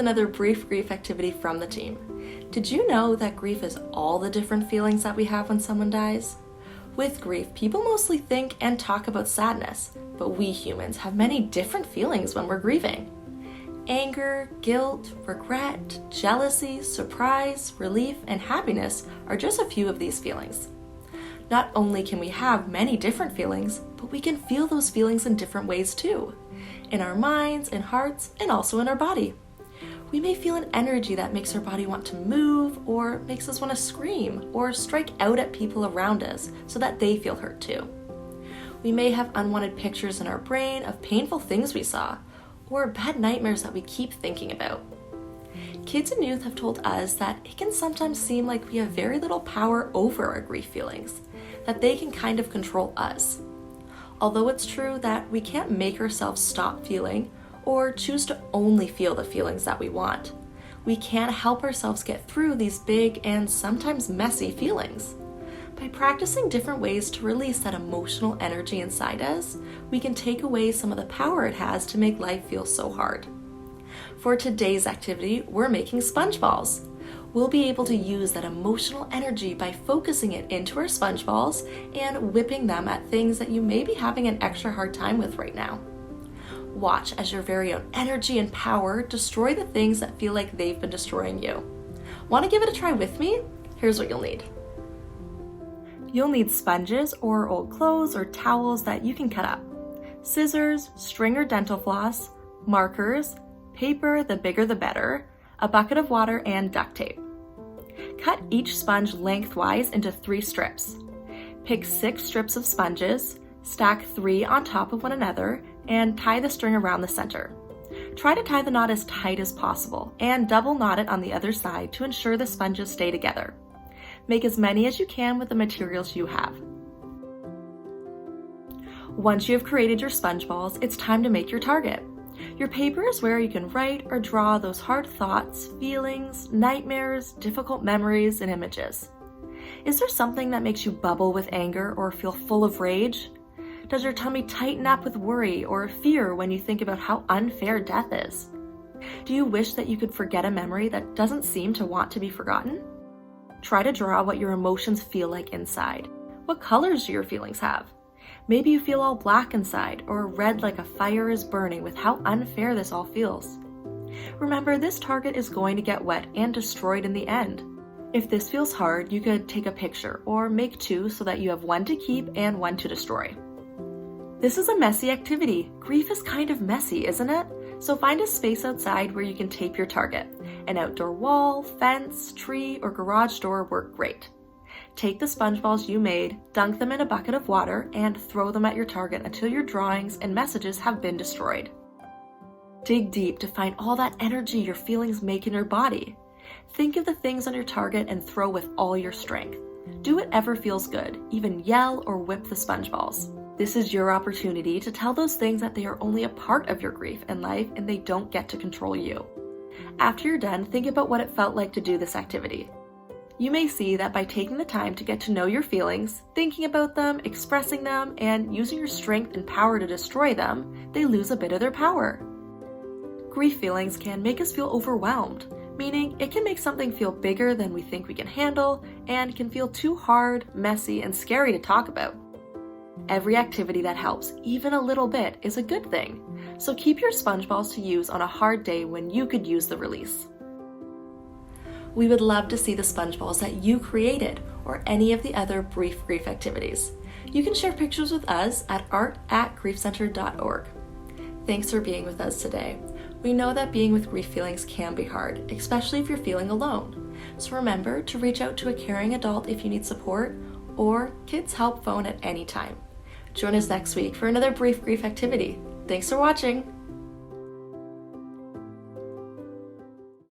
another brief grief activity from the team. Did you know that grief is all the different feelings that we have when someone dies? With grief, people mostly think and talk about sadness, but we humans have many different feelings when we're grieving. Anger, guilt, regret, jealousy, surprise, relief, and happiness are just a few of these feelings. Not only can we have many different feelings, but we can feel those feelings in different ways too. In our minds and hearts, and also in our body. We may feel an energy that makes our body want to move, or makes us want to scream, or strike out at people around us so that they feel hurt too. We may have unwanted pictures in our brain of painful things we saw, or bad nightmares that we keep thinking about. Kids and youth have told us that it can sometimes seem like we have very little power over our grief feelings, that they can kind of control us. Although it's true that we can't make ourselves stop feeling or choose to only feel the feelings that we want, we can help ourselves get through these big and sometimes messy feelings. By practicing different ways to release that emotional energy inside us, we can take away some of the power it has to make life feel so hard. For today's activity, we're making sponge balls. We'll be able to use that emotional energy by focusing it into our sponge balls and whipping them at things that you may be having an extra hard time with right now. Watch as your very own energy and power destroy the things that feel like they've been destroying you. Want to give it a try with me? Here's what you'll need. You'll need sponges or old clothes or towels that you can cut up, scissors, string or dental floss, markers, paper, the bigger the better, a bucket of water, and duct tape. Cut each sponge lengthwise into 3 strips. Pick 6 strips of sponges, stack 3 on top of one another, and tie the string around the center. Try to tie the knot as tight as possible, and double knot it on the other side to ensure the sponges stay together. Make as many as you can with the materials you have. Once you have created your sponge balls, it's time to make your target. Your paper is where you can write or draw those hard thoughts, feelings, nightmares, difficult memories, and images. Is there something that makes you bubble with anger or feel full of rage? Does your tummy tighten up with worry or fear when you think about how unfair death is? Do you wish that you could forget a memory that doesn't seem to want to be forgotten? Try to draw what your emotions feel like inside. What colors do your feelings have? Maybe you feel all black inside or red like a fire is burning with how unfair this all feels. Remember, this target is going to get wet and destroyed in the end. If this feels hard, you could take a picture or make 2 so that you have 1 to keep and 1 to destroy. This is a messy activity. Grief is kind of messy, isn't it? So find a space outside where you can tape your target. An outdoor wall, fence, tree, or garage door work great. Take the sponge balls you made, dunk them in a bucket of water, and throw them at your target until your drawings and messages have been destroyed. Dig deep to find all that energy your feelings make in your body. Think of the things on your target and throw with all your strength. Do whatever feels good, even yell or whip the sponge balls. This is your opportunity to tell those things that they are only a part of your grief and life and they don't get to control you. After you're done, think about what it felt like to do this activity. You may see that by taking the time to get to know your feelings, thinking about them, expressing them, and using your strength and power to destroy them, they lose a bit of their power. Grief feelings can make us feel overwhelmed, meaning it can make something feel bigger than we think we can handle and can feel too hard, messy, and scary to talk about. Every activity that helps, even a little bit, is a good thing, so keep your sponge balls to use on a hard day when you could use the release. We would love to see the sponge balls that you created or any of the other brief grief activities. You can share pictures with us at art@griefcenter.org. Thanks for being with us today. We know that being with grief feelings can be hard, especially if you're feeling alone. So remember to reach out to a caring adult if you need support, or Kids Help phone at any time. Join us next week for another brief grief activity. Thanks for watching.